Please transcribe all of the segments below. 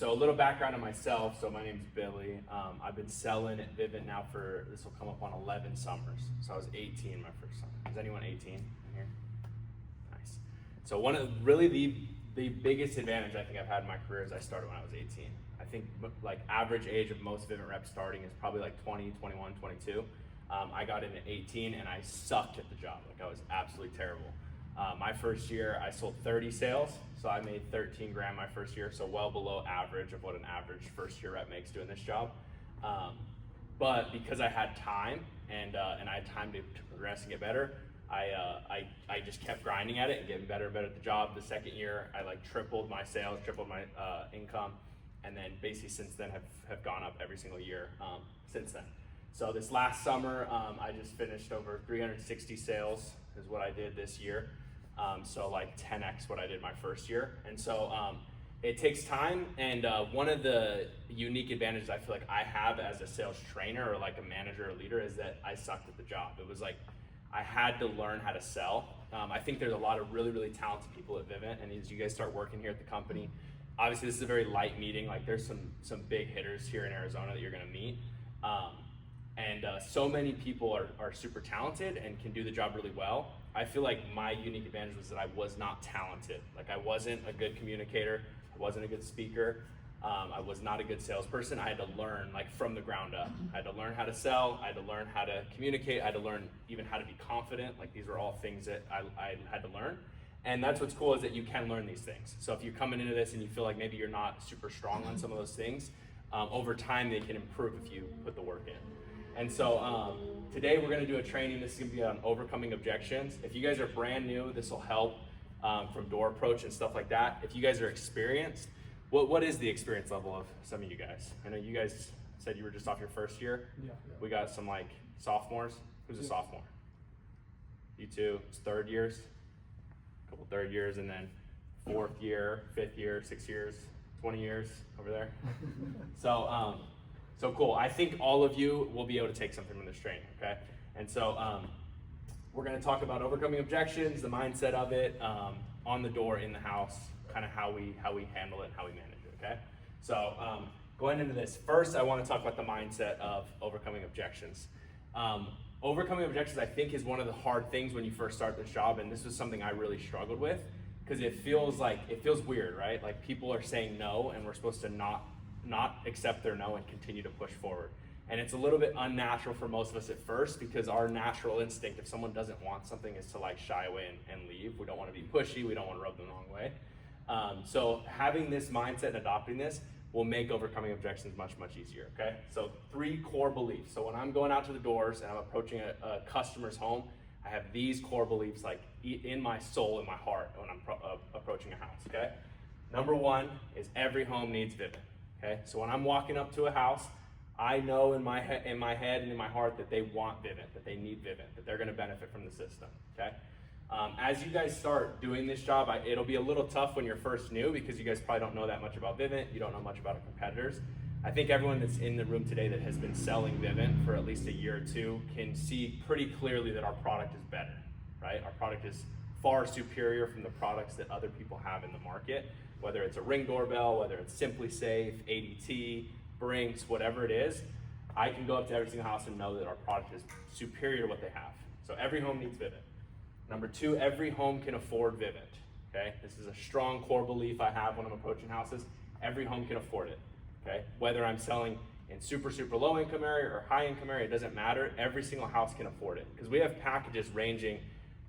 So a little background on myself. So my name's Billy. I've been selling at Vivint now for, this will come up on 11 summers. So I was 18 my first summer. Is anyone 18 in here? Nice. So one of the biggest advantage I think I've had in my career is I started when I was 18. I think like average age of most Vivint reps starting is probably like 20, 21, 22. I got in at 18 and I sucked at the job. Like I was absolutely terrible. My first year, I sold 30 sales, so I made 13 grand my first year, so well below average of what an average first year rep makes doing this job. But because I had time and I had time to progress and get better, I just kept grinding at it and getting better and better at the job. The second year, I like tripled my sales, tripled my income, and then basically since then have gone up every single year since then. So this last summer, I just finished over 360 sales is what I did this year. So like 10x what I did my first year. And so it takes time, and one of the unique advantages I feel like I have as a sales trainer or like a manager or leader is that I sucked at the job. It was like I had to learn how to sell. I think there's a lot of really, really talented people at Vivint, and as you guys start working here at the company, obviously this is a very light meeting. Like there's some big hitters here in Arizona that you're gonna meet. So many people are super talented and can do the job really well. I feel like my unique advantage was that I was not talented. Like I wasn't a good communicator, I wasn't a good speaker, I was not a good salesperson. I had to learn like from the ground up. I had to learn how to sell, I had to learn how to communicate, I had to learn even how to be confident. Like these were all things that I had to learn. And that's what's cool is that you can learn these things. So if you're coming into this and you feel like maybe you're not super strong on some of those things, over time they can improve if you put the work in. And so today we're gonna do a training. This is gonna be on overcoming objections. If you guys are brand new, this will help from door approach and stuff like that. If you guys are experienced, what is the experience level of some of you guys? I know you guys said you were just off your first year. Yeah. We got some like sophomores. Who's a sophomore? You two, it's third years, a couple third years, and then fourth year, fifth year, 6 years, 20 years over there. So cool. I think all of you will be able to take something from this training, okay? And so we're gonna talk about overcoming objections, the mindset of it, on the door, in the house, kind of how we handle it, and how we manage it, okay? So going into this, first I wanna talk about the mindset of overcoming objections. Overcoming objections, I think, is one of the hard things when you first start this job, and this was something I really struggled with, because it feels weird, right? Like people are saying no, and we're supposed to not accept their no and continue to push forward. And it's a little bit unnatural for most of us at first, because our natural instinct, if someone doesn't want something, is to like shy away and leave. We don't want to be pushy, we don't want to rub them the wrong way. So having this mindset and adopting this will make overcoming objections much, much easier, okay? So 3 core beliefs. So when I'm going out to the doors and I'm approaching a customer's home, I have these core beliefs like in my soul, in my heart when I'm approaching a house, okay? Number 1 is every home needs Vivint. Okay, so when I'm walking up to a house, I know in my head and in my heart that they want Vivint, that they need Vivint, that they're going to benefit from the system. Okay, as you guys start doing this job, it'll be a little tough when you're first new, because you guys probably don't know that much about Vivint. You don't know much about our competitors. I think everyone that's in the room today that has been selling Vivint for at least a year or two can see pretty clearly that our product is better. Right, our product is far superior from the products that other people have in the market. Whether it's a Ring doorbell, whether it's Simply Safe, ADT, Brinks, whatever it is, I can go up to every single house and know that our product is superior to what they have. So every home needs Vivint. Number 2, every home can afford Vivint. Okay, this is a strong core belief I have when I'm approaching houses. Every home can afford it. Okay, whether I'm selling in super low income area or high income area, it doesn't matter. Every single house can afford it, because we have packages ranging.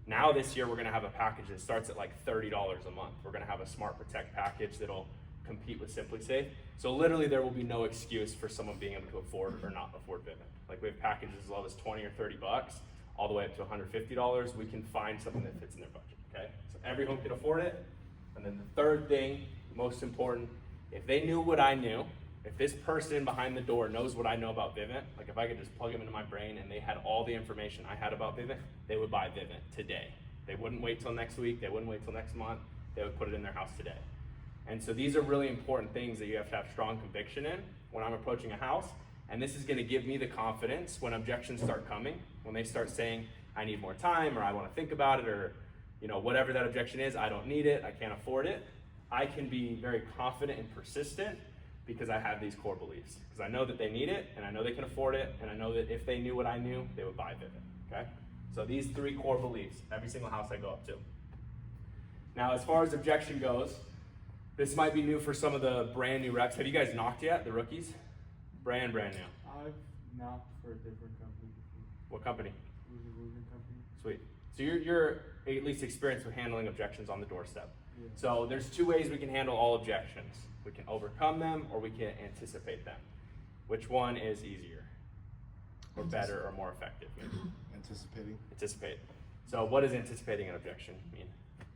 Now this year we're gonna have a package that starts at like $30 a month. We're gonna have a Smart Protect package that'll compete with Simply Safe. So literally there will be no excuse for someone being able to afford or not afford Vivint. Like we have packages as low as 20 or 30 bucks, all the way up to $150. We can find something that fits in their budget, okay? So every home can afford it. And then the third thing, most important, if they knew what I knew, if this person behind the door knows what I know about Vivint, like if I could just plug them into my brain and they had all the information I had about Vivint, they would buy Vivint today. They wouldn't wait till next week, they wouldn't wait till next month, they would put it in their house today. And so these are really important things that you have to have strong conviction in when I'm approaching a house. And this is gonna give me the confidence when objections start coming, when they start saying, I need more time, or I wanna think about it, or whatever that objection is, I don't need it, I can't afford it. I can be very confident and persistent because I have these core beliefs. Because I know that they need it, and I know they can afford it, and I know that if they knew what I knew, they would buy Vivint, okay? So these 3 core beliefs, every single house I go up to. Now, as far as objection goes, this might be new for some of the brand new reps. Have you guys knocked yet, the rookies? Brand new. I've knocked for a different company before. What company? It was a roofing company. Sweet. So you're at least experienced with handling objections on the doorstep. Yeah. So there's 2 ways we can handle all objections. We can overcome them, or we can anticipate them. Which one is easier? Or better, or more effective? Anticipating. Anticipate. So what does anticipating an objection mean?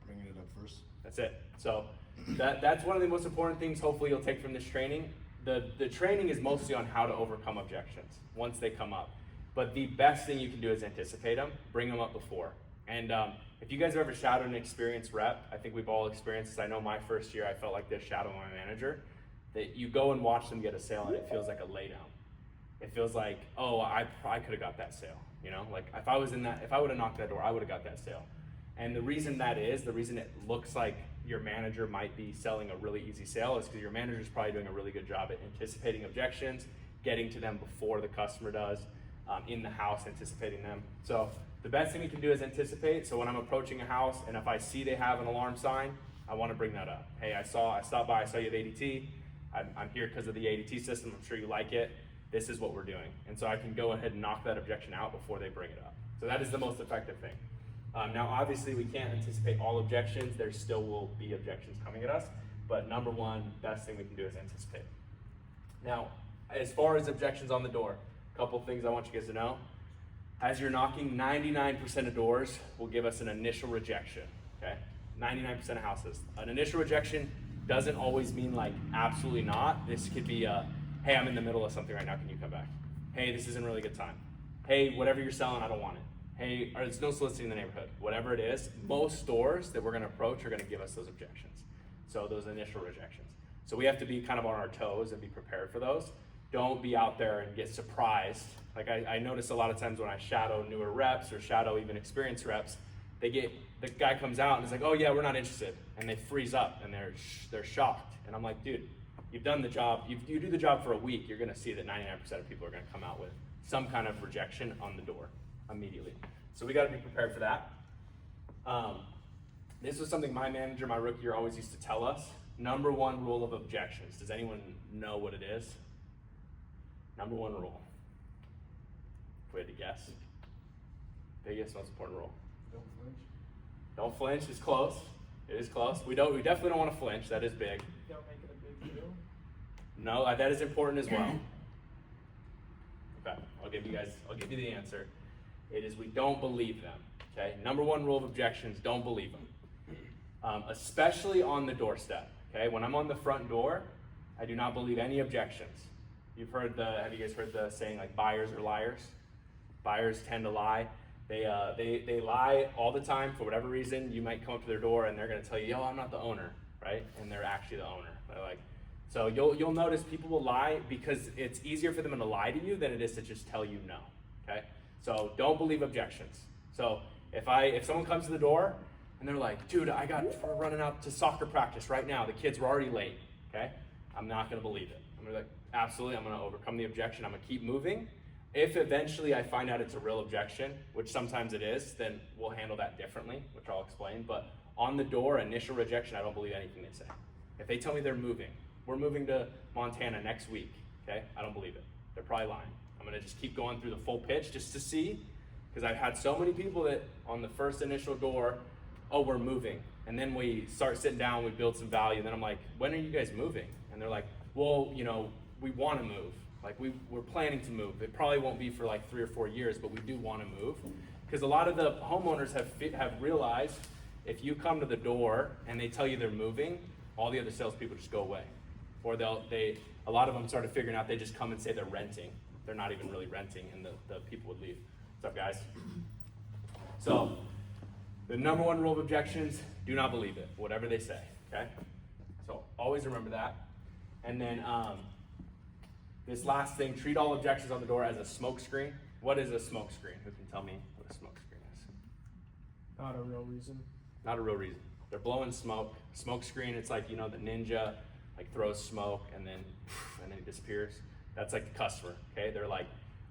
Bringing it up first. That's it. So that's one of the most important things hopefully you'll take from this training. The training is mostly on how to overcome objections once they come up. But the best thing you can do is anticipate them, bring them up before. And if you guys have ever shadowed an experienced rep, I think we've all experienced this. I know my first year I felt like this shadowing my manager, that you go and watch them get a sale and it feels like a laydown. It feels like, oh, I could have got that sale. You know, like if I would have knocked that door, I would have got that sale. And the reason the reason it looks like your manager might be selling a really easy sale is because your manager is probably doing a really good job at anticipating objections, getting to them before the customer does, in the house, anticipating them. So the best thing you can do is anticipate. So when I'm approaching a house and if I see they have an alarm sign, I want to bring that up. Hey, I stopped by, I saw you have ADT. I'm here because of the ADT system. I'm sure you like it. This is what we're doing. And so I can go ahead and knock that objection out before they bring it up. So that is the most effective thing. Now, obviously, we can't anticipate all objections. There still will be objections coming at us. But number one, best thing we can do is anticipate. Now, as far as objections on the door, a couple things I want you guys to know. As you're knocking, 99% of doors will give us an initial rejection, okay? 99% of houses. An initial rejection doesn't always mean like absolutely not. This could be hey, I'm in the middle of something right now, can you come back? Hey, this isn't a really good time. Hey, whatever you're selling, I don't want it. Hey, there's no soliciting in the neighborhood. Whatever it is, most stores that we're gonna approach are gonna give us those objections. So those initial rejections. So we have to be kind of on our toes and be prepared for those. Don't be out there and get surprised. Like I notice a lot of times when I shadow newer reps or shadow even experienced reps, the guy comes out and is like, oh yeah, we're not interested. And they freeze up and they're shocked. And I'm like, dude, you've done the job. You do the job for a week, you're gonna see that 99% of people are gonna come out with some kind of rejection on the door immediately. So we gotta be prepared for that. This was something my manager, my rookie year, always used to tell us. Number one rule of objections. Does anyone know what it is? Number one rule. If we had to guess. Biggest, most important rule. Don't flinch. Don't flinch is close. It is close. We definitely don't want to flinch. That is big. Don't make it a big deal. No, that is important as well. Okay, I'll give you the answer. It is we don't believe them. Okay, number one rule of objections: don't believe them, especially on the doorstep. Okay, when I'm on the front door, I do not believe any objections. Have you guys heard the saying like buyers are liars? Buyers tend to lie. They lie all the time for whatever reason. You might come up to their door and they're gonna tell you, yo, I'm not the owner, right? And they're actually the owner. They're like, so you'll notice people will lie because it's easier for them to lie to you than it is to just tell you no, okay? So don't believe objections. So if someone comes to the door and they're like, dude, we're running out to soccer practice right now. The kids were already late, okay? I'm not gonna believe it. I'm gonna be like, absolutely, I'm gonna overcome the objection. I'm gonna keep moving. If eventually I find out it's a real objection, which sometimes it is, then we'll handle that differently, which I'll explain. But on the door, initial rejection, I don't believe anything they say. If they tell me they're moving, we're moving to Montana next week, okay? I don't believe it. They're probably lying. I'm gonna just keep going through the full pitch just to see, because I've had so many people that on the first initial door, oh, we're moving. And then we start sitting down, we build some value, and then I'm like, when are you guys moving? And they're like, well, we wanna move. Like we're planning to move. It probably won't be for like 3 or 4 years, but we do wanna move. Because a lot of the homeowners have realized if you come to the door and they tell you they're moving, all the other salespeople just go away. Or a lot of them started figuring out they just come and say they're renting. They're not even really renting, and the people would leave. What's up, guys? So, the number one rule of objections, do not believe it, whatever they say, okay? So, always remember that. And then, this last thing, treat all objections on the door as a smoke screen. What is a smoke screen? Who can tell me what a smoke screen is? Not a real reason. Not a real reason. They're blowing smoke. Smoke screen, it's like, the Ninja like throws smoke and then he disappears. That's like the customer, okay? They're like,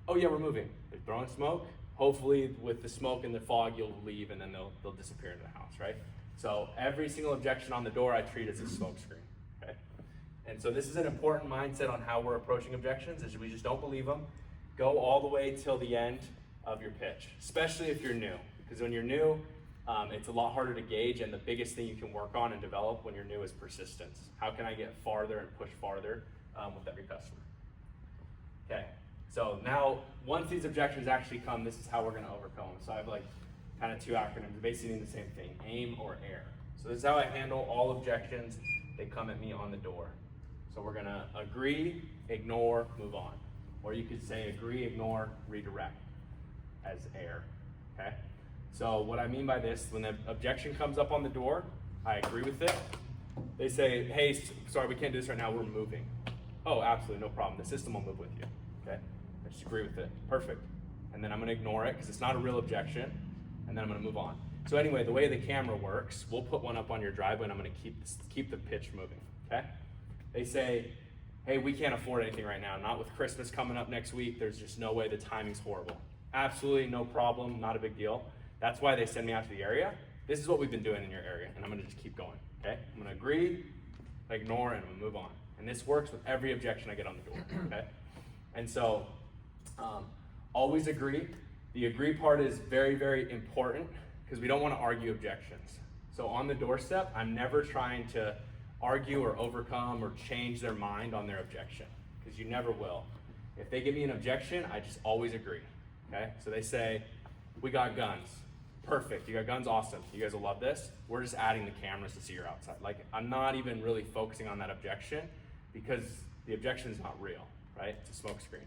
oh yeah, we're moving. They're throwing smoke. Hopefully with the smoke and the fog, you'll leave and then they'll disappear into the house, right? So every single objection on the door I treat as a smoke screen, okay? And so this is an important mindset on how we're approaching objections, is we just don't believe them. Go all the way till the end of your pitch, especially if you're new. Because when you're new, it's a lot harder to gauge, and the biggest thing you can work on and develop when you're new is persistence. How can I get farther and push farther with every customer? Okay, so now once these objections actually come, this is how we're gonna overcome them. So I have like kind of two acronyms, basically the same thing, aim or err. So this is how I handle all objections. They come at me on the door. So we're gonna agree, ignore, move on. Or you could say agree, ignore, redirect as err, okay? So what I mean by this, when the objection comes up on the door, I agree with it. They say, hey, sorry, we can't do this right now, we're moving. Oh, absolutely, no problem. The system will move with you, okay? I just agree with it, perfect. And then I'm gonna ignore it because it's not a real objection, and then I'm gonna move on. So anyway, the way the camera works, we'll put one up on your driveway and I'm gonna keep the pitch moving, okay? They say, hey, we can't afford anything right now. Not with Christmas coming up next week. There's just no way, the timing's horrible. Absolutely no problem, not a big deal. That's why they send me out to the area. This is what we've been doing in your area, and I'm gonna just keep going, okay? I'm gonna agree, ignore, and I'm gonna move on. And this works with every objection I get on the door, okay? And so, always agree. The agree part is very, very important because we don't wanna argue objections. So on the doorstep, I'm never trying to argue or overcome or change their mind on their objection, because you never will. If they give me an objection, I just always agree, okay? So they say, we got guns. Perfect, you got guns, awesome. You guys will love this. We're just adding the cameras to see you're outside. Like, I'm not even really focusing on that objection because the objection is not real, right? It's a smoke screen.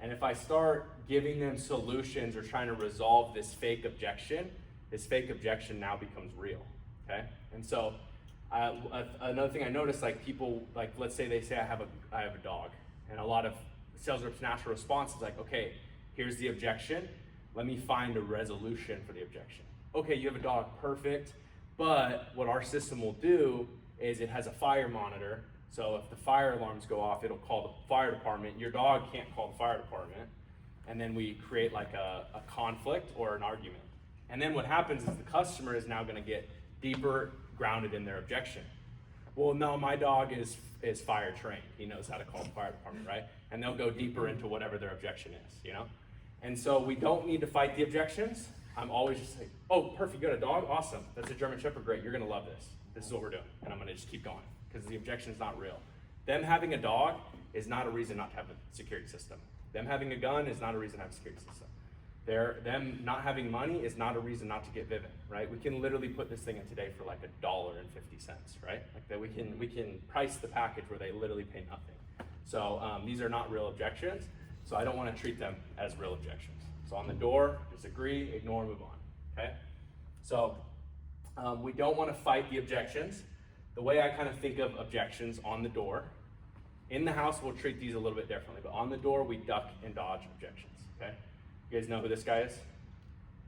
And if I start giving them solutions or trying to resolve this fake objection now becomes real, okay? And so, another thing I noticed, like people, like let's say they say I have a dog, and a lot of sales reps' natural response is like, okay, here's the objection, let me find a resolution for the objection. Okay, you have a dog, perfect, but what our system will do is it has a fire monitor, so if the fire alarms go off, it'll call the fire department. Your dog can't call the fire department, and then we create like a conflict or an argument. And then what happens is the customer is now gonna get deeper grounded in their objection. Well, no, my dog is fire trained. He knows how to call the fire department, right? And they'll go deeper into whatever their objection is, you know? And so we don't need to fight the objections. I'm always just like, oh, perfect, you got a dog? Awesome. That's a German Shepherd, great. You're gonna love this. This is what we're doing. And I'm gonna just keep going because the objection is not real. Them having a dog is not a reason not to have a security system. Them having a gun is not a reason to have a security system. Them not having money is not a reason not to get Vivint, right? We can literally put this thing in today for like $1.50, right? Like that we can price the package where they literally pay nothing. So these are not real objections, so I don't want to treat them as real objections. So on the door, just agree, ignore, move on, okay? So we don't want to fight the objections. The way I kind of think of objections on the door, in the house we'll treat these a little bit differently, but on the door we duck and dodge objections, okay? You guys know who this guy is?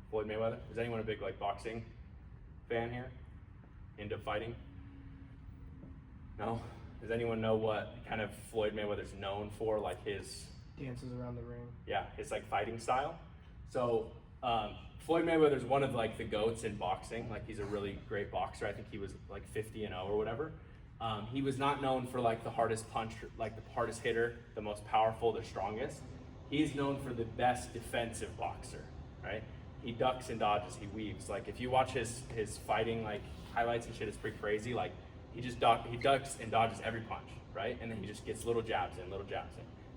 Floyd Mayweather? Is anyone a big like boxing fan here? Into fighting? No? Does anyone know what kind of Floyd Mayweather's known for, like his Dances around the ring. Yeah, his like fighting style. So Floyd Mayweather's one of like the GOATs in boxing. Like he's a really great boxer. I think he was like 50-0 or whatever. He was not known for like the hardest punch, like the hardest hitter, the most powerful, the strongest. He's known for the best defensive boxer, right? He ducks and dodges, he weaves. Like if you watch his fighting like highlights and shit, it's pretty crazy. Like he ducks and dodges every punch, right? And then he just gets little jabs in.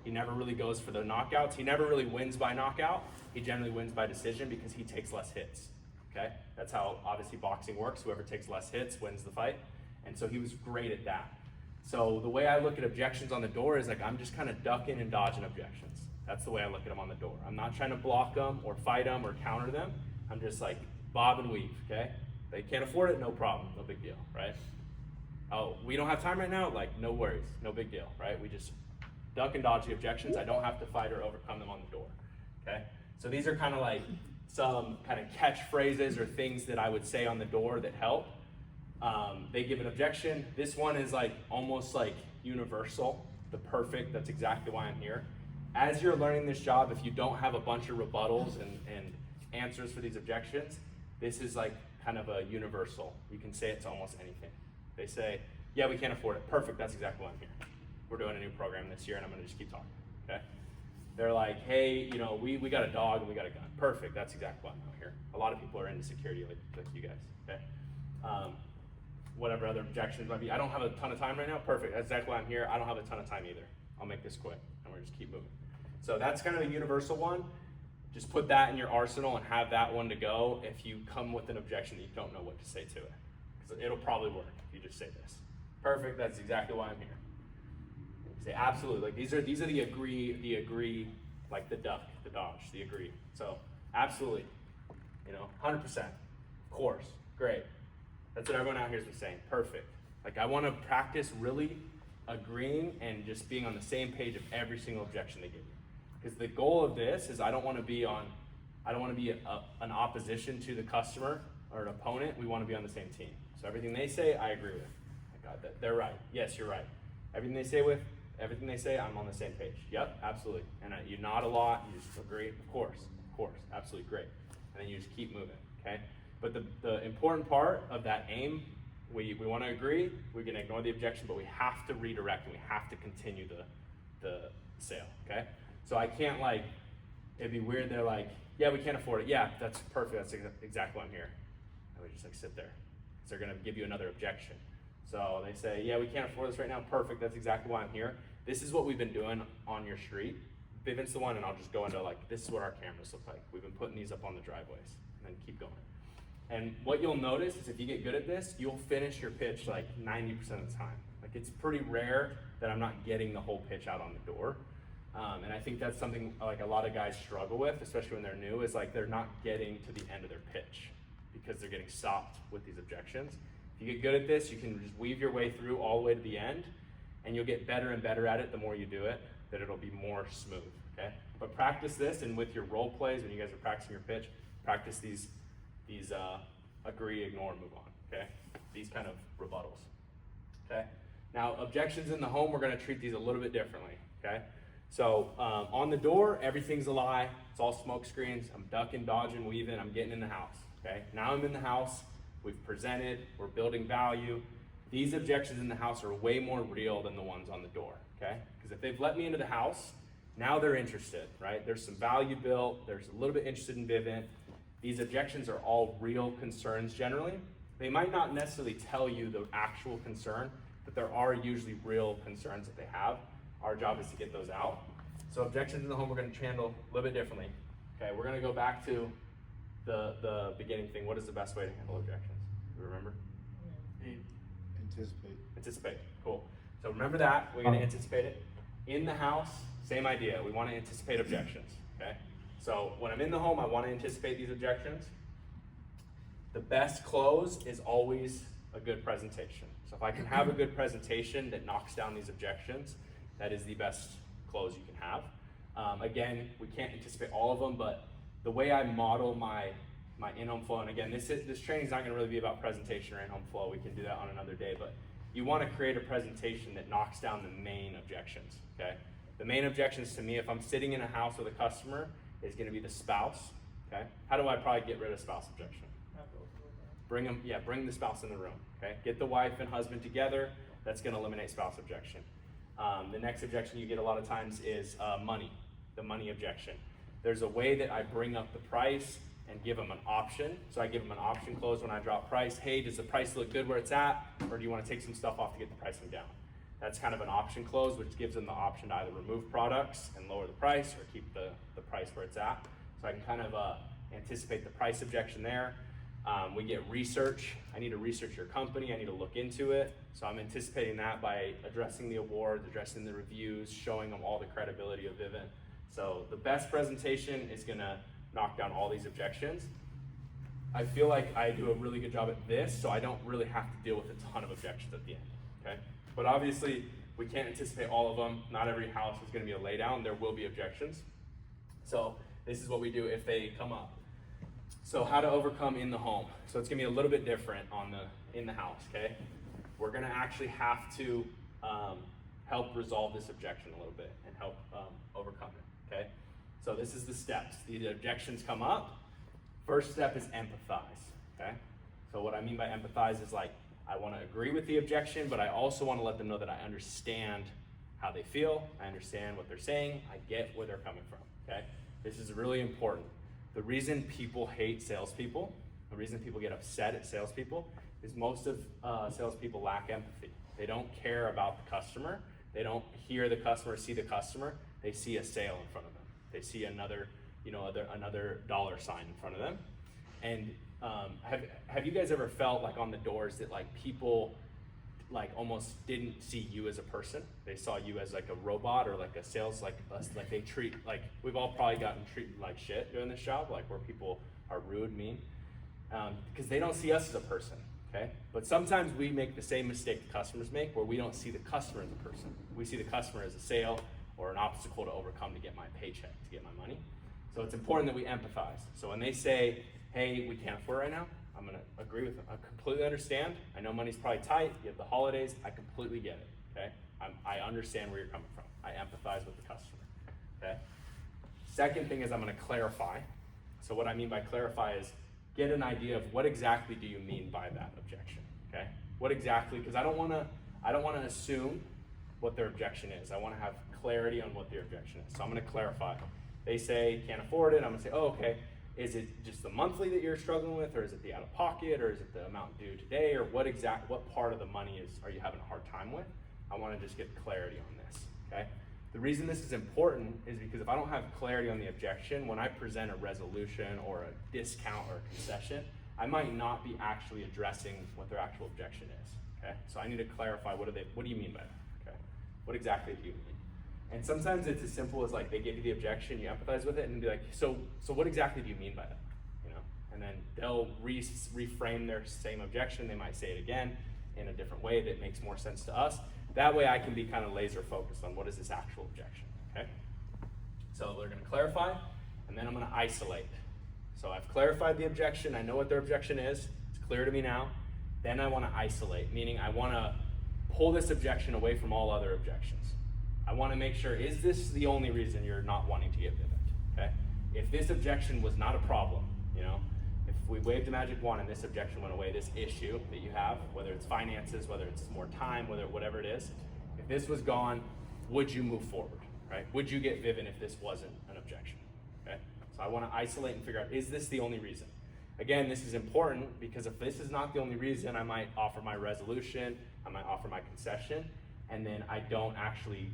He never really goes for the knockouts. He never really wins by knockout. He generally wins by decision because he takes less hits, okay? That's how obviously boxing works. Whoever takes less hits wins the fight. And so he was great at that. So the way I look at objections on the door is like I'm just kind of ducking and dodging objections. That's the way I look at them on the door. I'm not trying to block them or fight them or counter them. I'm just like bob and weave, okay? They can't afford it, no problem, no big deal, right? Oh, we don't have time right now? Like, no worries, no big deal, right? We just duck and dodge the objections. I don't have to fight or overcome them on the door, okay? So these are kind of like some kind of catchphrases or things that I would say on the door that help. They give an objection. This one is like almost like universal, the perfect, that's exactly why I'm here. As you're learning this job, if you don't have a bunch of rebuttals and answers for these objections, this is like kind of a universal. You can say it to almost anything. They say, yeah, we can't afford it. Perfect, that's exactly why I'm here. We're doing a new program this year and I'm gonna just keep talking, okay? They're like, hey, you know, we got a dog and we got a gun. Perfect, that's exactly why I'm out here. A lot of people are into security like you guys, okay? Whatever other objections might be. I don't have a ton of time right now. Perfect, that's exactly why I'm here. I don't have a ton of time either. I'll make this quick and we'll just keep moving. So that's kind of a universal one. Just put that in your arsenal and have that one to go if you come with an objection that you don't know what to say to it. Because it'll probably work if you just say this. Perfect, that's exactly why I'm here. Say absolutely, like these are the agree, like the duck, the dodge, the agree. So absolutely, you know, 100%, of course, great. That's what everyone out here is saying, perfect. Like I want to practice really agreeing and just being on the same page of every single objection they give you. Because the goal of this is I don't want to be an opposition to the customer or an opponent. We want to be on the same team. So everything they say, I agree with. I got that. They're right. Yes, you're right. Everything they say, I'm on the same page. Yep, absolutely. And you nod a lot. You just agree. Of course, absolutely great. And then you just keep moving. Okay. But the important part of that aim, we want to agree. We can ignore the objection, but we have to redirect and we have to continue the sale. Okay. So I can't it'd be weird. They're like, yeah, we can't afford it. Yeah, that's perfect. That's exactly why I'm here. And we just sit there. So they're gonna give you another objection. So they say, yeah, we can't afford this right now. Perfect. That's exactly why I'm here. This is what we've been doing on your street. Vivint's the one, and I'll just go into this is what our cameras look like. We've been putting these up on the driveways, and then keep going. And what you'll notice is if you get good at this, you'll finish your pitch 90% of the time. It's pretty rare that I'm not getting the whole pitch out on the door. And I think that's something a lot of guys struggle with, especially when they're new, is they're not getting to the end of their pitch because they're getting stopped with these objections. If you get good at this, you can just weave your way through all the way to the end, and you'll get better and better at it the more you do it, that it'll be more smooth, okay? But practice this, and with your role plays, when you guys are practicing your pitch, practice these agree, ignore, move on, okay? These kind of rebuttals, okay? Now, objections in the home, we're gonna treat these a little bit differently, okay? So on the door, everything's a lie. It's all smoke screens. I'm ducking, dodging, weaving. I'm getting in the house, okay? Now I'm in the house. We've presented. We're building value. These objections in the house are way more real than the ones on the door, okay? Because if they've let me into the house, now they're interested, right? There's some value built. There's a little bit interested in Vivint. These objections are all real concerns generally. They might not necessarily tell you the actual concern, but there are usually real concerns that they have. Our job is to get those out. So objections in the home, we're going to handle a little bit differently. Okay, we're going to go back to the beginning thing. What is the best way to handle objections? Do you remember? Anticipate. Cool. So remember that. We're going to anticipate it. In the house, same idea. We want to anticipate objections. Okay. So when I'm in the home, I want to anticipate these objections. The best close is always a good presentation. So if I can have a good presentation that knocks down these objections, that is the best close you can have. Again, we can't anticipate all of them, but the way I model my in-home flow, and again, this training is not going to really be about presentation or in-home flow. We can do that on another day, but you want to create a presentation that knocks down the main objections, okay? The main objections to me, if I'm sitting in a house with a customer, is going to be the spouse, okay? How do I probably get rid of spouse objection? Bring the spouse in the room, okay? Get the wife and husband together. That's going to eliminate spouse objection. The next objection you get a lot of times is money, the money objection. There's a way that I bring up the price and give them an option. So I give them an option close when I drop price. Hey, does the price look good where it's at? Or do you want to take some stuff off to get the pricing down? That's kind of an option close, which gives them the option to either remove products and lower the price or keep the price where it's at. So I can kind of anticipate the price objection there. We get research. I need to research your company. I need to look into it. So I'm anticipating that by addressing the awards, addressing the reviews, showing them all the credibility of Vivint. So the best presentation is gonna knock down all these objections. I feel like I do a really good job at this, so I don't really have to deal with a ton of objections at the end, okay? But obviously, we can't anticipate all of them. Not every house is gonna be a laydown. There will be objections. So this is what we do if they come up. So how to overcome in the home. So it's gonna be a little bit different on the in the house, okay? We're gonna actually have to help resolve this objection a little bit and help overcome it, okay? So this is the steps. The objections come up. First step is empathize, okay? So what I mean by empathize is like, I wanna agree with the objection, but I also wanna let them know that I understand how they feel, I understand what they're saying, I get where they're coming from, okay? This is really important. The reason people hate salespeople, the reason people get upset at salespeople is most of salespeople lack empathy. They don't care about the customer. They don't hear the customer, see the customer. They see a sale in front of them. They see another, another dollar sign in front of them. And have you guys ever felt like on the doors that like people like almost didn't see you as a person? They saw you as like a robot or like a sales, like they treat, like we've all probably gotten treated like shit doing this job, like where people are rude, mean, because they don't see us as a person, okay? But sometimes we make the same mistake the customers make where we don't see the customer as a person. We see the customer as a sale or an obstacle to overcome to get my paycheck, to get my money. So it's important that we empathize. So when they say, hey, we can't afford it right now, I'm gonna agree with them. I completely understand. I know money's probably tight. You have the holidays. I completely get it, okay? I understand where you're coming from. I empathize with the customer, okay? Second thing is I'm gonna clarify. So what I mean by clarify is get an idea of what exactly do you mean by that objection, okay? What exactly, because I don't wanna assume what their objection is. I wanna have clarity on what their objection is. So I'm gonna clarify. They say can't afford it. I'm gonna say, oh, okay. Is it just the monthly that you're struggling with, or is it the out of pocket, or is it the amount due today, or what part of the money are you having a hard time with? I wanna just get clarity on this, okay? The reason this is important is because if I don't have clarity on the objection, when I present a resolution or a discount or a concession, I might not be actually addressing what their actual objection is, okay? So I need to clarify, what do you mean by that, okay? What exactly do you mean? And sometimes it's as simple as like, they give you the objection, you empathize with it, and be like, so what exactly do you mean by that, And then they'll reframe their same objection. They might say it again in a different way that makes more sense to us. That way I can be kind of laser focused on what is this actual objection, okay? So we're gonna clarify, and then I'm gonna isolate. So I've clarified the objection, I know what their objection is, it's clear to me now. Then I wanna isolate, meaning I wanna pull this objection away from all other objections. I wanna make sure, is this the only reason you're not wanting to get Vivint, okay? If this objection was not a problem, if we waved a magic wand and this objection went away, this issue that you have, whether it's finances, whether it's more time, whatever it is, if this was gone, would you move forward, right? Would you get Vivint if this wasn't an objection, okay? So I wanna isolate and figure out, is this the only reason? Again, this is important because if this is not the only reason, I might offer my resolution, I might offer my concession, and then I don't actually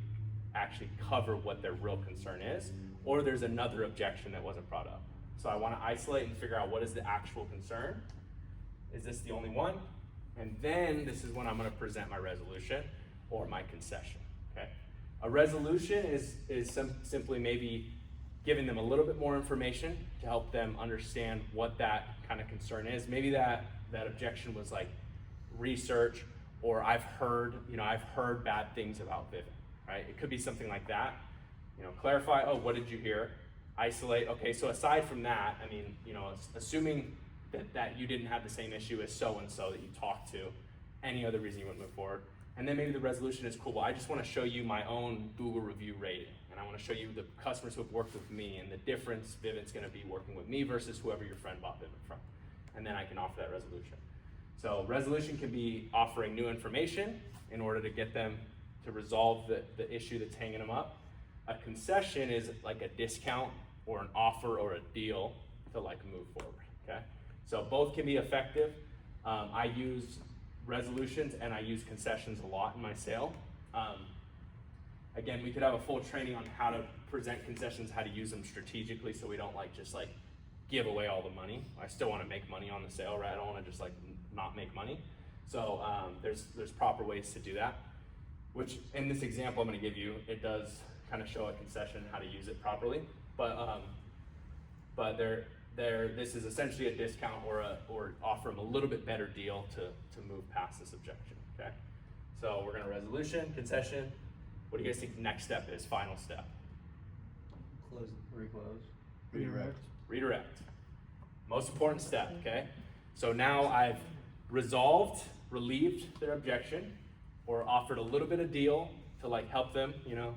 cover what their real concern is, or there's another objection that wasn't brought up. So I wanna isolate and figure out what is the actual concern. Is this the only one? And then this is when I'm gonna present my resolution or my concession, okay? A resolution is simply maybe giving them a little bit more information to help them understand what that kind of concern is. Maybe that objection was like research, or I've heard bad things about Vivint. Right? It could be something like that. Clarify, oh, what did you hear? Isolate, okay, so aside from that, assuming that you didn't have the same issue as so-and-so that you talked to, any other reason you wouldn't move forward. And then maybe the resolution is cool, well, I just wanna show you my own Google review rating, and I wanna show you the customers who have worked with me and the difference Vivint's gonna be working with me versus whoever your friend bought Vivint from. And then I can offer that resolution. So resolution can be offering new information in order to get them to resolve the issue that's hanging them up. A concession is like a discount or an offer or a deal to like move forward, okay? So both can be effective. I use resolutions and I use concessions a lot in my sale. Again, we could have a full training on how to present concessions, how to use them strategically so we don't just give away all the money. I still wanna make money on the sale, right? I don't wanna just not make money. So there's proper ways to do that. Which in this example I'm gonna give you, it does kind of show a concession, how to use it properly. But this is essentially a discount or offer them a little bit better deal to move past this objection, okay? So we're gonna resolution, concession. What do you guys think the next step is, final step? Close, reclose. Redirect. Redirect. Most important step, okay? So now I've resolved, relieved their objection, or offered a little bit of deal to like help them, you know,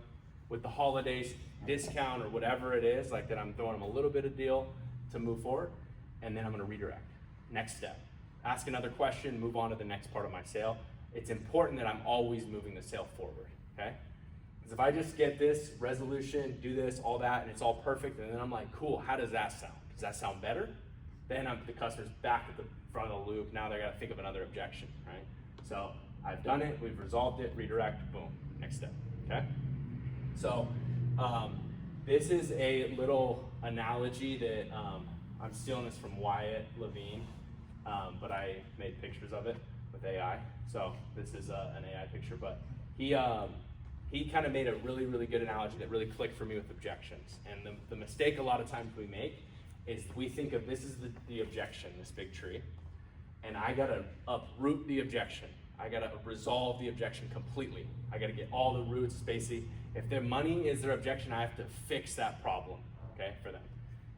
with the holidays discount or whatever it is, like that I'm throwing them a little bit of deal to move forward, and then I'm gonna redirect. Next step, ask another question, move on to the next part of my sale. It's important that I'm always moving the sale forward, okay? Because if I just get this resolution, do this, all that, and it's all perfect, and then I'm like, cool, how does that sound? Does that sound better? Then the customer's back at the front of the loop. Now they're gonna think of another objection, right? So I've done it, we've resolved it, redirect, boom, next step, okay? So this is a little analogy that I'm stealing this from Wyatt Levine, but I made pictures of it with AI. So this is an AI picture, but he kind of made a really, really good analogy that really clicked for me with objections. And the mistake a lot of times we make is we think of this is the objection, this big tree, and I gotta uproot the objection. I gotta resolve the objection completely. I gotta get all the roots, basically. If their money is their objection, I have to fix that problem, okay, for them.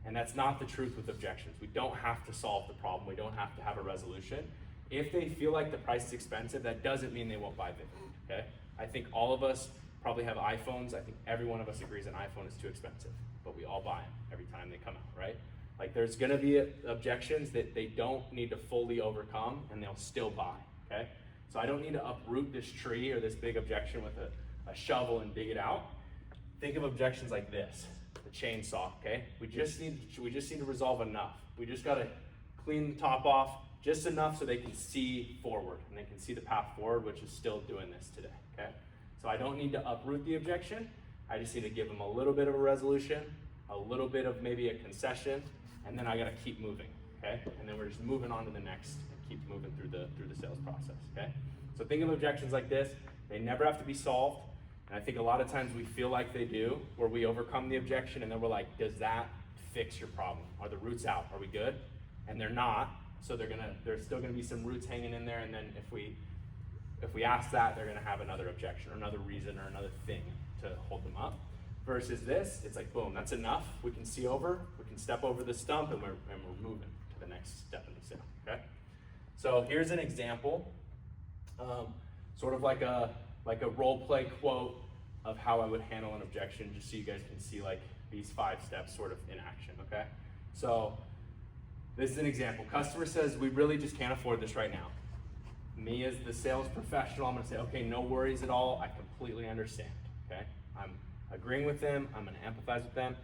And that's not the truth with objections. We don't have to solve the problem. We don't have to have a resolution. If they feel like the price is expensive, that doesn't mean they won't buy Vivid, okay? I think all of us probably have iPhones. I think every one of us agrees an iPhone is too expensive, but we all buy them every time they come out, right? Like there's gonna be objections that they don't need to fully overcome and they'll still buy, okay? So I don't need to uproot this tree or this big objection with a shovel and dig it out. Think of objections like this, the chainsaw, okay? We just need to resolve enough. We just gotta clean the top off just enough so they can see forward and they can see the path forward, which is still doing this today, okay? So I don't need to uproot the objection. I just need to give them a little bit of a resolution, a little bit of maybe a concession, and then I gotta keep moving, okay? And then we're just moving on to the next and keep moving through the sales process, okay? So think of objections like this. They never have to be solved. And I think a lot of times we feel like they do, where we overcome the objection and then we're like, does that fix your problem? Are the roots out? Are we good? And they're not. So there's still gonna be some roots hanging in there, and then if we ask that, they're gonna have another objection or another reason or another thing to hold them up. Versus this, it's like, boom, that's enough. We can see over, we can step over the stump, and we're moving to the next step in the sale, okay? So here's an example, sort of like a role play quote of how I would handle an objection, just so you guys can see like these 5 steps sort of in action, okay? So this is an example. Customer says, we really just can't afford this right now. Me as the sales professional, I'm gonna say, okay, no worries at all. I completely understand, okay? I'm agreeing with them. I'm gonna empathize with them.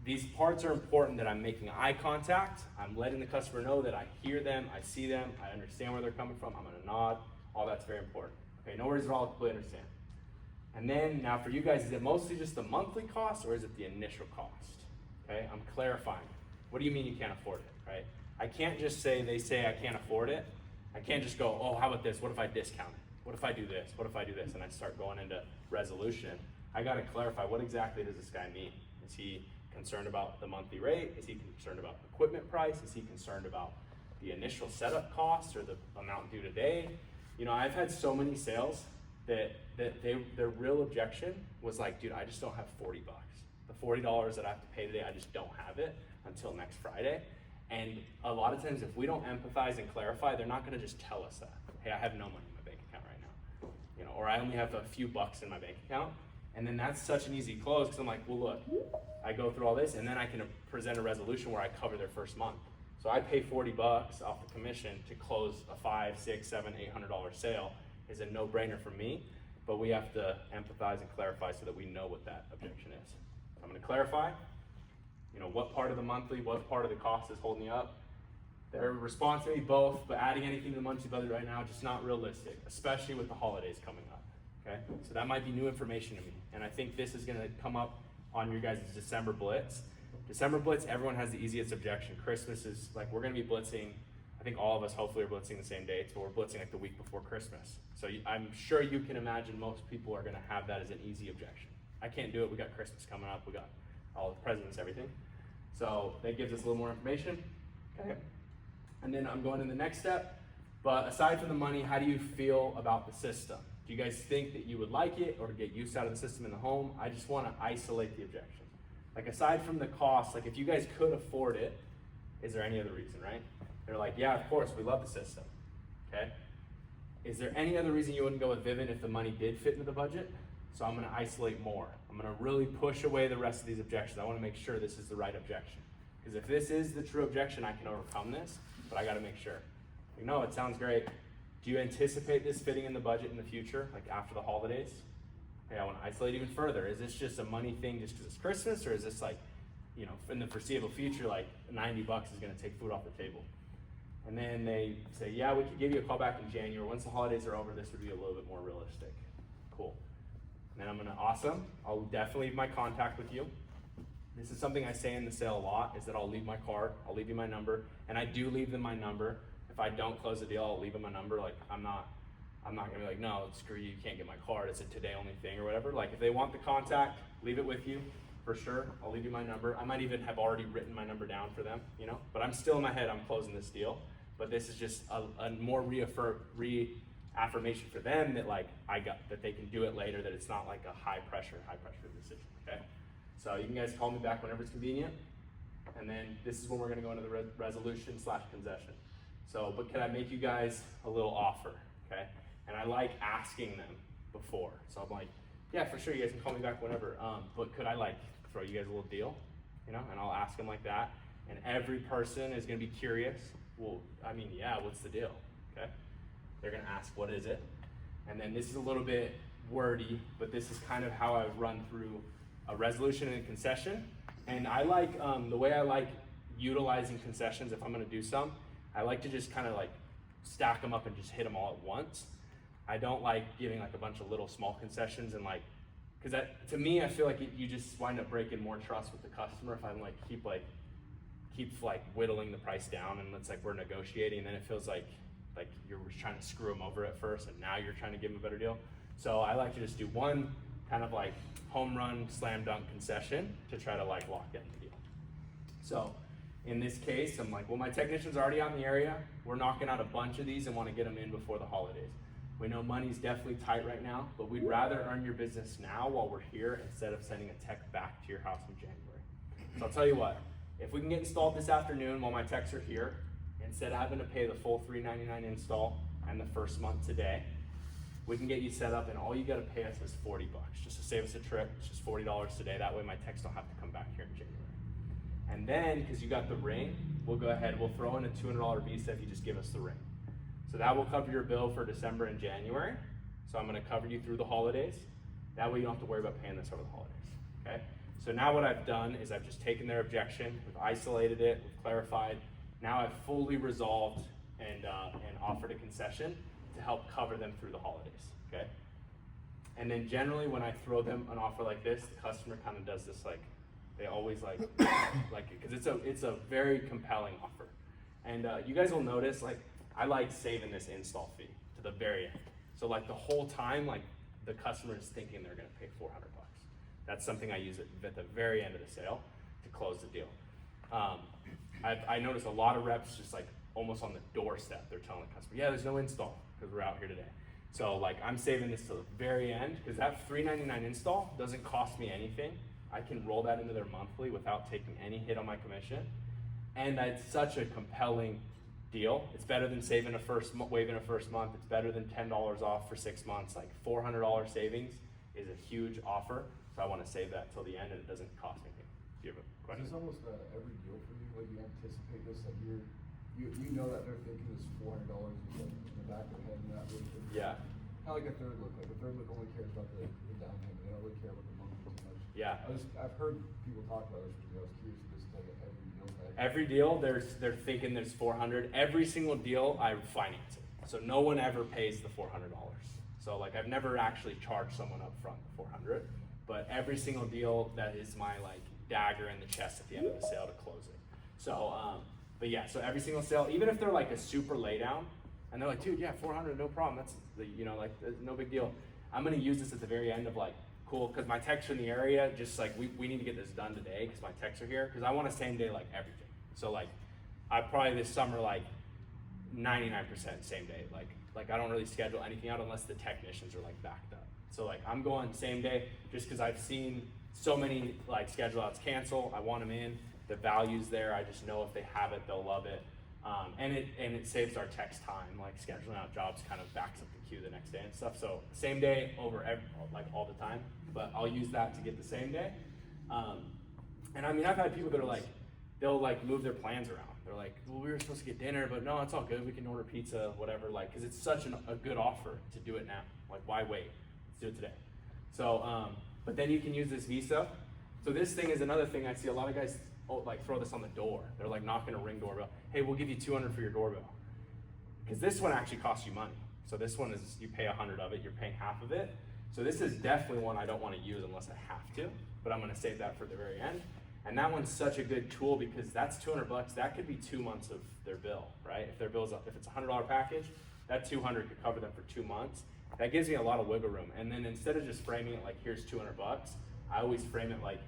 These parts are important, that I'm making eye contact. I'm letting the customer know that I hear them, I see them, I understand where they're coming from. I'm gonna nod. All that's very important. Okay, no worries at all, I completely understand. And then now for you guys, is it mostly just the monthly cost or is it the initial cost? Okay, I'm clarifying. What do you mean you can't afford it, right? I can't just say, they say I can't afford it. I can't just go, oh, how about this? What if I discount it? What if I do this? What if I do this? And I start going into resolution. I gotta clarify, what exactly does this guy mean? Is he concerned about the monthly rate? Is he concerned about equipment price? Is he concerned about the initial setup cost or the amount due today? You know, I've had so many sales that their real objection was like, dude, I just don't have 40 bucks. The $40 that I have to pay today, I just don't have it until next Friday. And a lot of times if we don't empathize and clarify, they're not gonna just tell us that. Hey, I have no money in my bank account right now. You know, or I only have a few bucks in my bank account. And then that's such an easy close, because I'm like, well, look, I go through all this and then I can present a resolution where I cover their first month. So I pay 40 bucks off the commission to close a $500, $600, $700, $800 sale is a no-brainer for me, but we have to empathize and clarify so that we know what that objection is. So I'm gonna clarify, you know, what part of the monthly, what part of the cost is holding you up. Their response may be both, but adding anything to the monthly budget right now, just not realistic, especially with the holidays coming up, okay? So that might be new information to me, and I think this is gonna come up on your guys' December Blitz. December Blitz, everyone has the easiest objection. Christmas is like, we're gonna be blitzing, I think all of us hopefully are blitzing the same dates, but we're blitzing like the week before Christmas. So I'm sure you can imagine most people are gonna have that as an easy objection. I can't do it, we got Christmas coming up, we got all the presents, everything. So that gives us a little more information, okay? And then I'm going to the next step, but aside from the money, how do you feel about the system? Do you guys think that you would like it or get use out of the system in the home? I just wanna isolate the objection. Like aside from the cost, like if you guys could afford it, is there any other reason, right? They're like, yeah, of course, we love the system. okay? Is there any other reason you wouldn't go with Vivint if the money did fit into the budget? So I'm gonna isolate more. I'm gonna really push away the rest of these objections. I wanna make sure this is the right objection. Because if this is the true objection, I can overcome this, but I gotta make sure. Like, no, it sounds great. Do you anticipate this fitting in the budget in the future, like after the holidays? Okay, I wanna isolate even further. Is this just a money thing just because it's Christmas, or is this like, you know, in the foreseeable future, like $90 is gonna take food off the table? And then they say, yeah, we could give you a call back in January. Once the holidays are over, this would be a little bit more realistic. Cool. And then I'm gonna, awesome, I'll definitely leave my contact with you. This is something I say in the sale a lot, is that I'll leave my card, I'll leave you my number, and I do leave them my number. If I don't close the deal, I'll leave them my number. Like, I'm not gonna be like, no, screw you can't get my card, it's a today only thing or whatever. Like, if they want the contact, leave it with you, for sure. I'll leave you my number. I might even have already written my number down for them, you know? But I'm still in my head, I'm closing this deal. But this is just a more reaffirmation for them that like, that they can do it later, that it's not like a high pressure decision, okay? So you can guys call me back whenever it's convenient. And then this is when we're gonna go into the resolution/concession. So, but can I make you guys a little offer, okay? And I like asking them before. So I'm like, yeah, for sure, you guys can call me back whenever. But could I like throw you guys a little deal, you know? And I'll ask them like that. And every person is gonna be curious. Well, I mean, yeah, what's the deal, okay? They're gonna ask, what is it? And then this is a little bit wordy, but this is kind of how I run through a resolution and a concession. And I like, the way I like utilizing concessions, if I'm gonna do some, I like to just kind of like stack them up and just hit them all at once. I don't like giving like a bunch of little small concessions and like, cause that, to me, I feel like you just wind up breaking more trust with the customer if I'm like, keep whittling the price down, and it's like we're negotiating, and then it feels like you're trying to screw them over at first, and now you're trying to give them a better deal. So I like to just do one kind of like home run, slam dunk concession to try to like lock in the deal. So in this case, I'm like, well, my technician's already out in the area. We're knocking out a bunch of these and want to get them in before the holidays. We know money's definitely tight right now, but we'd rather earn your business now while we're here instead of sending a tech back to your house in January. So I'll tell you what, if we can get installed this afternoon while my techs are here, instead of having to pay the full $399 install and the first month today, we can get you set up, and all you gotta pay us is $40 just to save us a trip. It's just $40 today. That way my techs don't have to come back here in January. And then, because you got the ring, we'll go ahead, we'll throw in a $200 visa if you just give us the ring. So that will cover your bill for December and January. So I'm gonna cover you through the holidays. That way you don't have to worry about paying this over the holidays, okay? So now what I've done is I've just taken their objection, we've isolated it, we've clarified. Now I've fully resolved and offered a concession to help cover them through the holidays, okay? And then generally when I throw them an offer like this, the customer kind of does this like, they always like it, because it's a very compelling offer. And you guys will notice, like, I like saving this install fee to the very end. So like the whole time, like the customer is thinking they're gonna pay $400. That's something I use at the very end of the sale to close the deal. I notice a lot of reps just like almost on the doorstep, they're telling the customer, yeah, there's no install because we're out here today. So like I'm saving this to the very end because that $399 install doesn't cost me anything. I can roll that into their monthly without taking any hit on my commission. And it's such a compelling deal. It's better than waiving a first month. It's better than $10 off for 6 months. Like $400 savings is a huge offer. So I want to save that till the end and it doesn't cost anything. Do you have a question? Is this almost every deal for you? Like you anticipate this, like you know that they're thinking this $400 is like in the back of their head, and that really. Yeah. Kind of like a third look. Like a third look only cares about the down payment. They don't really care about the monthly too much. Yeah. I've heard people talk about this, but I was curious if this is like every deal. Every deal, they're thinking there's 400. Every single deal, I finance it. So no one ever pays the $400. So like I've never actually charged someone up front the 400, but every single deal, that is my like dagger in the chest at the end of the sale to close it. So, but yeah, so every single sale, even if they're like a super laydown, and they're like, dude, yeah, 400, no problem. That's like no big deal. I'm gonna use this at the very end of like, cool, because my techs are in the area, just like we need to get this done today because my techs are here, because I want a same day like everything. So like I probably this summer like 99% same day. Like I don't really schedule anything out unless the technicians are like backed up. So like I'm going same day just because I've seen so many like schedule outs cancel. I want them in. The value's there. I just know if they have it, they'll love it. And it saves our techs time, like scheduling out jobs kind of backs up the queue the next day and stuff. So same day over like all the time, but I'll use that to get the same day. And I mean, I've had people that are like, they'll like move their plans around. They're like, well, we were supposed to get dinner, but no, it's all good. We can order pizza, whatever, like, cause it's such a good offer to do it now. Like, why wait? Let's do it today. So, but then you can use this Visa. So this thing is another thing I see a lot of guys like throw this on the door. They're like knocking a Ring doorbell. Hey, we'll give you $200 for your doorbell. Cause this one actually costs you money. So this one is, you pay 100 of it, you're paying half of it. So this is definitely one I don't want to use unless I have to, but I'm gonna save that for the very end. And that one's such a good tool because that's $200. That could be 2 months of their bill, right? If their bill's if it's a $100 package, that 200 could cover them for 2 months. That gives me a lot of wiggle room. And then instead of just framing it like here's $200, I always frame it like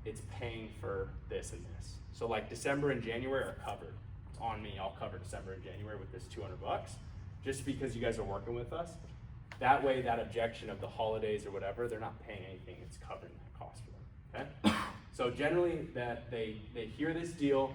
it's paying for this and this. So like December and January are covered. It's on me. I'll cover December and January with this $200, just because you guys are working with us. That way, that objection of the holidays or whatever, they're not paying anything. It's covering that cost for them. Okay. So generally, that they hear this deal,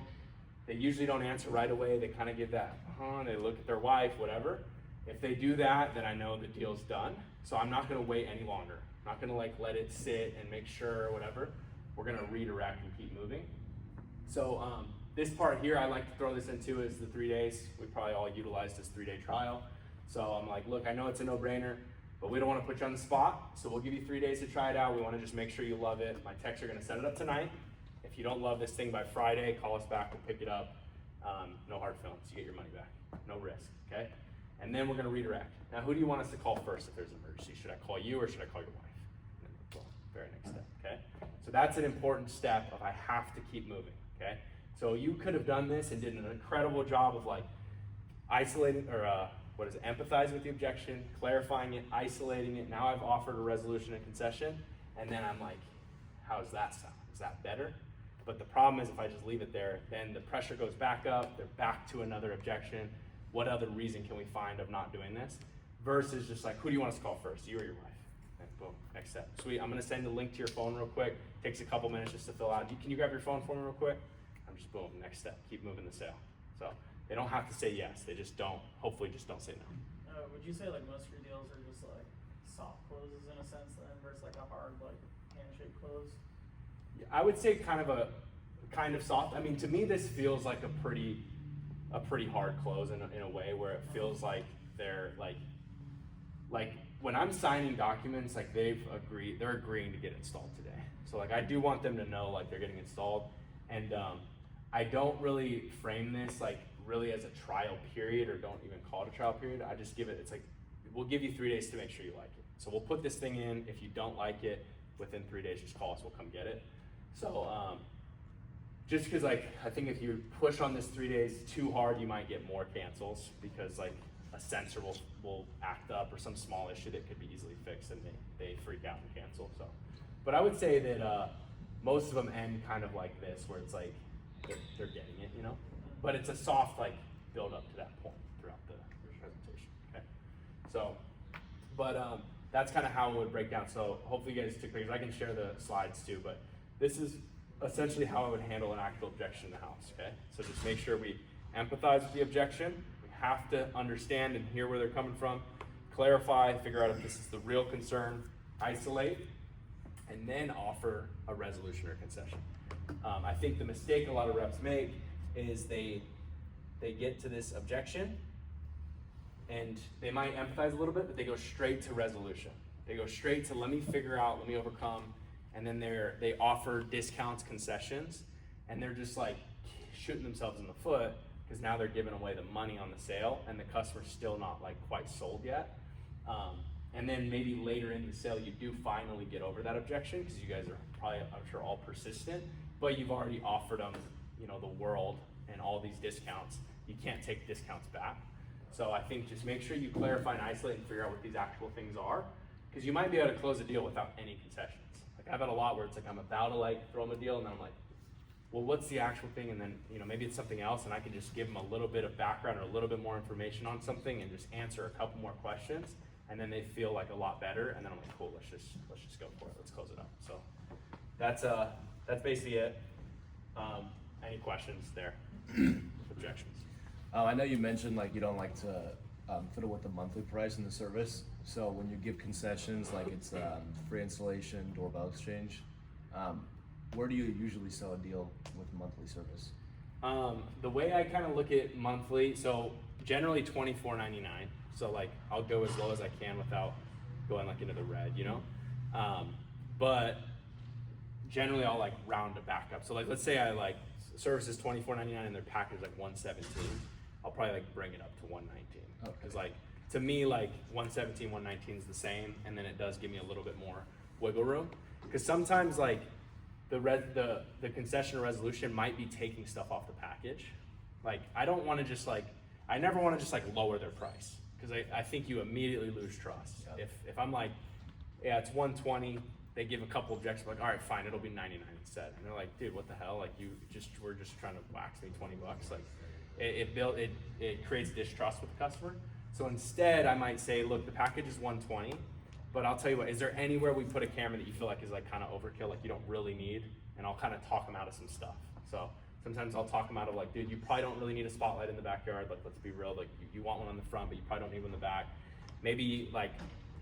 they usually don't answer right away. They kind of give that, they look at their wife, whatever. If they do that, then I know the deal's done. So I'm not going to wait any longer. I'm not going to like let it sit and make sure or whatever. We're going to redirect and keep moving. So this part here, I like to throw this into is the 3 days. We probably all utilized this 3-day trial. So I'm like, look, I know it's a no-brainer, but we don't want to put you on the spot. So we'll give you 3 days to try it out. We want to just make sure you love it. My techs are going to set it up tonight. If you don't love this thing by Friday, call us back. We'll pick it up. No hard feelings. You get your money back. No risk. Okay. And then we're going to redirect. Now, who do you want us to call first if there's an emergency? Should I call you or should I call your wife? And then we'll go very next step. Okay. So that's an important step of I have to keep moving. Okay. So you could have done this and did an incredible job of like isolating or empathizing with the objection, clarifying it, isolating it. Now I've offered a resolution and concession, and then I'm like, how does that sound? Is that better? But the problem is if I just leave it there, then the pressure goes back up, they're back to another objection. What other reason can we find of not doing this? Versus just like, who do you want us to call first, you or your wife? And boom, next step. Sweet, I'm gonna send a link to your phone real quick. Takes a couple minutes just to fill out. Can you grab your phone for me real quick? I'm just boom, next step, keep moving the sale. So they don't have to say yes, they just don't, hopefully just don't say no. Would you say like most of your deals are just like soft closes in a sense then versus like a hard like handshake close? I would say kind of soft. I mean, to me, this feels like a pretty hard close in a way where it feels like they're like when I'm signing documents, like they're agreeing to get installed today. So like I do want them to know like they're getting installed, and I don't really frame this like really as a trial period, or don't even call it a trial period. I just give it, it's like, we'll give you 3 days to make sure you like it. So we'll put this thing in. If you don't like it, within 3 days, just call us, we'll come get it. So just because like, I think if you push on this 3 days too hard, you might get more cancels because like a sensor will act up or some small issue that could be easily fixed, and they freak out and cancel. So, but I would say that most of them end kind of like this, where it's like, they're getting it, you know? But it's a soft like build up to that point throughout the presentation, okay? So, but that's kind of how it would break down. So hopefully you guys took pictures. I can share the slides too, but this is essentially how I would handle an actual objection in the house, okay? So just make sure we empathize with the objection. We have to understand and hear where they're coming from, clarify, figure out if this is the real concern, isolate, and then offer a resolution or concession. I think the mistake a lot of reps make is they get to this objection and they might empathize a little bit, but they go straight to resolution. They go straight to let me figure out, let me overcome, and then they offer discounts, concessions, and they're just like shooting themselves in the foot because now they're giving away the money on the sale and the customer's still not like quite sold yet. And then maybe later in the sale, you do finally get over that objection because you guys are probably, I'm sure, all persistent, but you've already offered them, you know, the world and all these discounts. You can't take discounts back. So I think just make sure you clarify and isolate and figure out what these actual things are, because you might be able to close a deal without any concessions. Like I've had a lot where it's like I'm about to like throw them a deal and then I'm like, well, what's the actual thing? And then, you know, maybe it's something else and I can just give them a little bit of background or a little bit more information on something and just answer a couple more questions. And then they feel like a lot better. And then I'm like, cool, let's just go for it. Let's close it up. So that's basically it. Any questions there? Objections? I know you mentioned like you don't like to fiddle with the monthly price in the service. So when you give concessions, like it's free installation, doorbell exchange, where do you usually sell a deal with monthly service? The way I kind of look at monthly, so generally $24.99. So like I'll go as low as I can without going like into the red, you know. But generally I'll like round it back up. So like let's say I like service is $24.99 and their package is like $117. I'll probably like bring it up to $119. Because like to me like $117, $119 is the same, and then it does give me a little bit more wiggle room. Because sometimes like the concession resolution might be taking stuff off the package. Like I don't want to just like, I never want to just like lower their price, because I think you immediately lose trust. Yeah. If I'm like, yeah, it's 120, they give a couple objections, like, all right, fine, it'll be 99 instead. And they're like, dude, what the hell? Like we're just trying to wax me $20. Like it creates distrust with the customer. So instead I might say, look, the package is 120, but I'll tell you what, is there anywhere we put a camera that you feel like is like kind of overkill, like you don't really need? And I'll kind of talk them out of some stuff. So sometimes I'll talk them out of like, dude, you probably don't really need a spotlight in the backyard. Like, let's be real. Like you want one on the front, but you probably don't need one in the back. Maybe like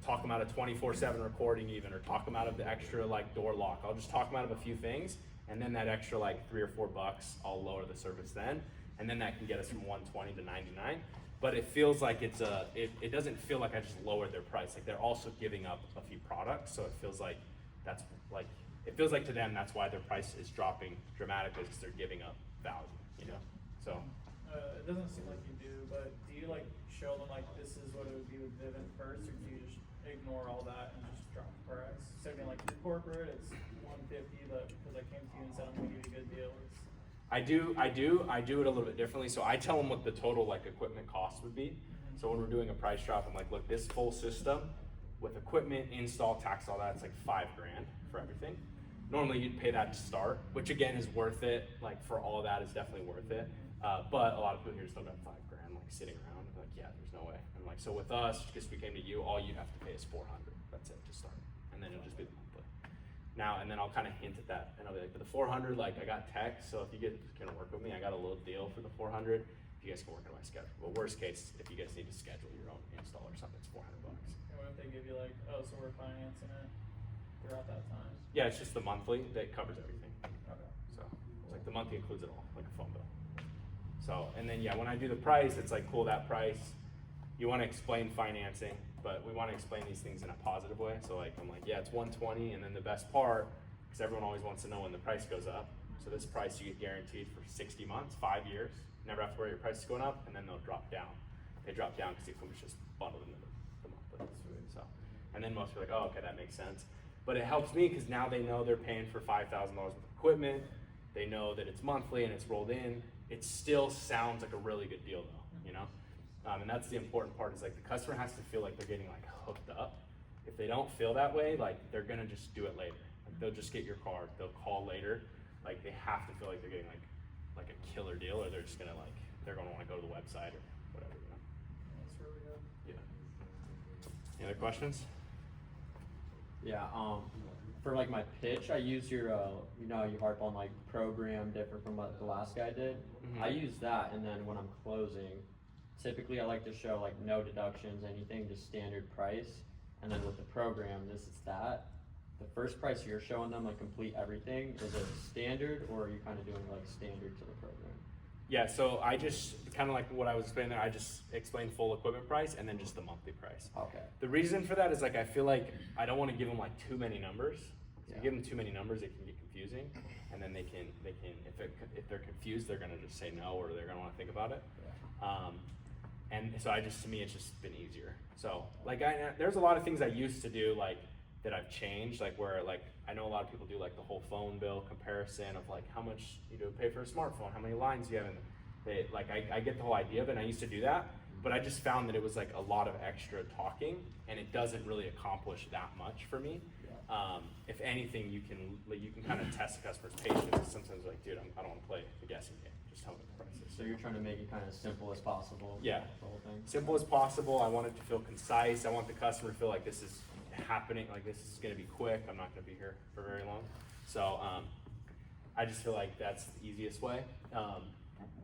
talk them out of 24/7 recording even, or talk them out of the extra like door lock. I'll just talk them out of a few things, and then that extra like $3 or $4, I'll lower the service then. And then that can get us from 120 to 99. But it feels like it doesn't feel like I just lowered their price. Like they're also giving up a few products. So it feels like it feels like to them that's why their price is dropping dramatically, because they're giving up value, you know? So. It doesn't seem like you do, but do you like show them like this is what it would be with Vivint first, or do you just ignore all that and just drop the price? So again, like your corporate, it's 150, but because I came to you and said I'm gonna give you a good deal, it's I do it a little bit differently. So I tell them what the total like equipment cost would be. So when we're doing a price drop, I'm like, look, this full system with equipment, install, tax, all that, it's like $5,000 for everything. Normally you'd pay that to start, which again is worth it. Like for all of that is definitely worth it. But a lot of people here still got $5,000 like sitting around. Like, yeah, there's no way. I'm like, so with us, because we came to you, all you have to pay is $400. That's it to start, and then it'll just be the monthly. Now, and then I'll kind of hint at that, and I'll be like, for the 400, like I got text, so if you guys can work with me, I got a little deal for the 400. If you guys can work on my schedule. But worst case, if you guys need to schedule your own install or something, it's $400. and what if they give you like, oh, so we're financing it throughout that time? Yeah, it's just the monthly that covers everything. Okay. So it's like the monthly includes it all, like a phone bill. So, and then yeah, when I do the price, it's like, cool, that price, you want to explain financing, but we want to explain these things in a positive way. So like, I'm like, yeah, it's 120, and then the best part, because everyone always wants to know when the price goes up. So this price you get guaranteed for 60 months, 5 years, never have to worry your price is going up, and then they'll drop down. They drop down because the equipment's just bundled into the monthly. So, and then most people are like, oh, okay, that makes sense. But it helps me because now they know they're paying for $5,000 worth of equipment. They know that it's monthly and it's rolled in. It still sounds like a really good deal though, you know? And that's the important part, is like the customer has to feel like they're getting like hooked up. If they don't feel that way, like they're gonna just do it later. Like, they'll just get your card, they'll call later. Like they have to feel like they're getting like a killer deal, or they're just gonna like, they're gonna wanna go to the website or whatever, you know? That's really good. Yeah. Any other questions? Yeah, for like my pitch, I use your, you know, you harp on like program different from what the last guy did. Mhm. I use that, and then when I'm closing, typically I like to show like no deductions, anything, just standard price. And then with the program, this is that. The first price you're showing them, like complete everything, is it standard, or are you kind of doing like standard to the program? Yeah, so I just, kind of like what I was explaining there, I just explained full equipment price and then just the monthly price. Okay. The reason for that is like, I feel like I don't want to give them like too many numbers. If Yeah. you give them too many numbers, it can get confusing. And then they can, if they're confused, they're gonna just say no, or they're gonna wanna think about it. Yeah. And so to me, it's just been easier. So like there's a lot of things I used to do like that I've changed, like where like, I know a lot of people do like the whole phone bill comparison of like how much you do pay for a smartphone, how many lines you have in it. Like I get the whole idea of it, and I used to do that, but I just found that it was like a lot of extra talking, and it doesn't really accomplish that much for me. If anything, you can kind of test the customer's patience. Sometimes like, dude, I don't want to play the guessing game. Just tell me the prices. So you're trying to make it kind of simple as possible. Yeah. The whole thing. Simple as possible. I want it to feel concise. I want the customer to feel like this is happening, like this is gonna be quick. I'm not gonna be here for very long. So I just feel like that's the easiest way.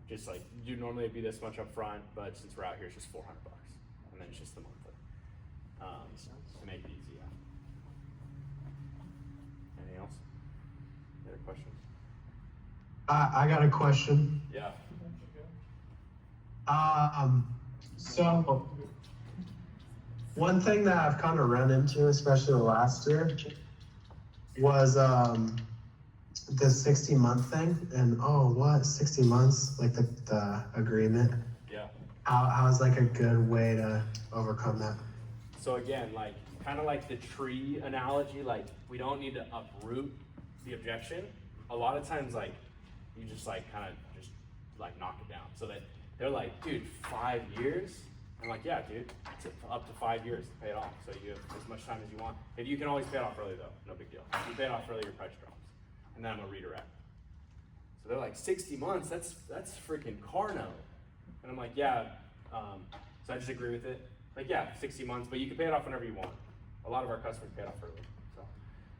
Just like, normally it'd be this much up front, but since we're out here, it's just $400, and then it's just the monthly. Makes sense. To make it easy, yeah. Anything else? Any other questions? I got a question. Yeah. So one thing that I've kind of run into, especially last year, was the 60-month thing. And oh, what 60 months? Like the agreement. Yeah. How's like a good way to overcome that? So again, like, kind of like the tree analogy, like, we don't need to uproot the objection. A lot of times, like, you just like kind of just like knock it down. So that they're like, dude, 5 years? I'm like, yeah, dude, it's up to 5 years to pay it off. So you have as much time as you want. If you can always pay it off early though, no big deal. If you pay it off early, your price drops. And then I'm gonna redirect. So they're like, 60 months, that's freaking car note. And I'm like, yeah, so I just agree with it. Like, yeah, 60 months, but you can pay it off whenever you want. A lot of our customers pay it off early, so.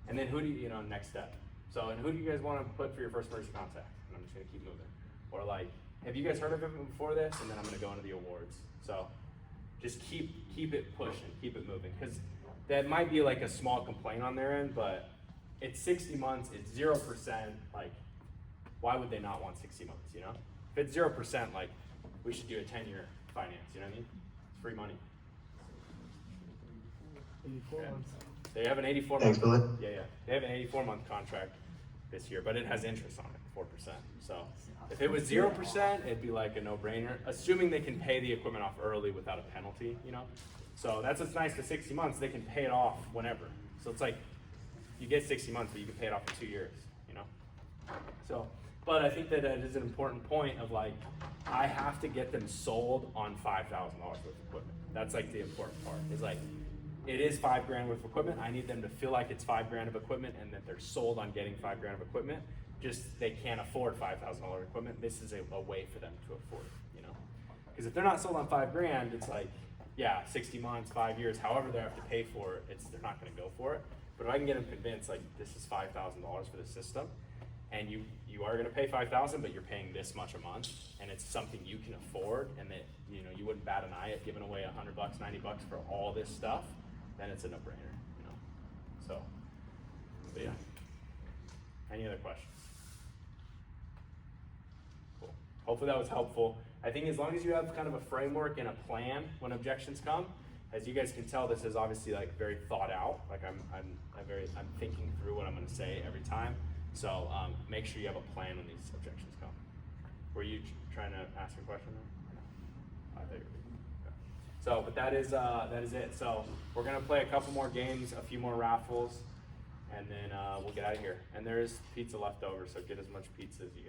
And then who do you know, next step. So, and who do you guys wanna put for your first emergency contact? And I'm just gonna keep moving. Or like, have you guys heard of it before this? And then I'm gonna go into the awards. So, just keep it pushing, keep it moving. Cause that might be like a small complaint on their end, but it's 60 months, it's 0%, like, why would they not want 60 months, you know? If it's 0%, like, we should do a 10-year finance, you know what I mean? It's free money. 84 Yeah. months. They have an 84 Thanks, month. Billy. Yeah. They have an 84-month contract this year, but it has interest on it, 4%. So if it was 0%, it'd be like a no-brainer, assuming they can pay the equipment off early without a penalty, you know? So that's what's nice to 60 months, they can pay it off whenever. So it's like, you get 60 months, but you can pay it off in 2 years, you know? So, but I think that is an important point of like, I have to get them sold on $5,000 worth of equipment. That's like the important part, is like, it is $5 grand worth of equipment. I need them to feel like it's $5 grand of equipment and that they're sold on getting $5 grand of equipment. Just they can't afford $5,000 equipment. This is a way for them to afford it, you know? Because if they're not sold on $5 grand, it's like, yeah, 60 months, 5 years, however they have to pay for it, they're not gonna go for it. But if I can get them convinced, like, this is $5,000 for the system, and you are gonna pay $5,000, but you're paying this much a month, and it's something you can afford, and that, you know, you wouldn't bat an eye at giving away $100, $90 for all this stuff, then it's a no-brainer, you know? So, but yeah. Any other questions? Cool. Hopefully that was helpful. I think as long as you have kind of a framework and a plan when objections come, as you guys can tell, this is obviously like very thought out. Like I'm thinking through what I'm gonna say every time. So make sure you have a plan when these objections come. Were you trying to ask a question there? No. I thought you were. Okay. So, but that is it. So we're gonna play a couple more games, a few more raffles, and then we'll get out of here. And there is pizza left over, so get as much pizza as you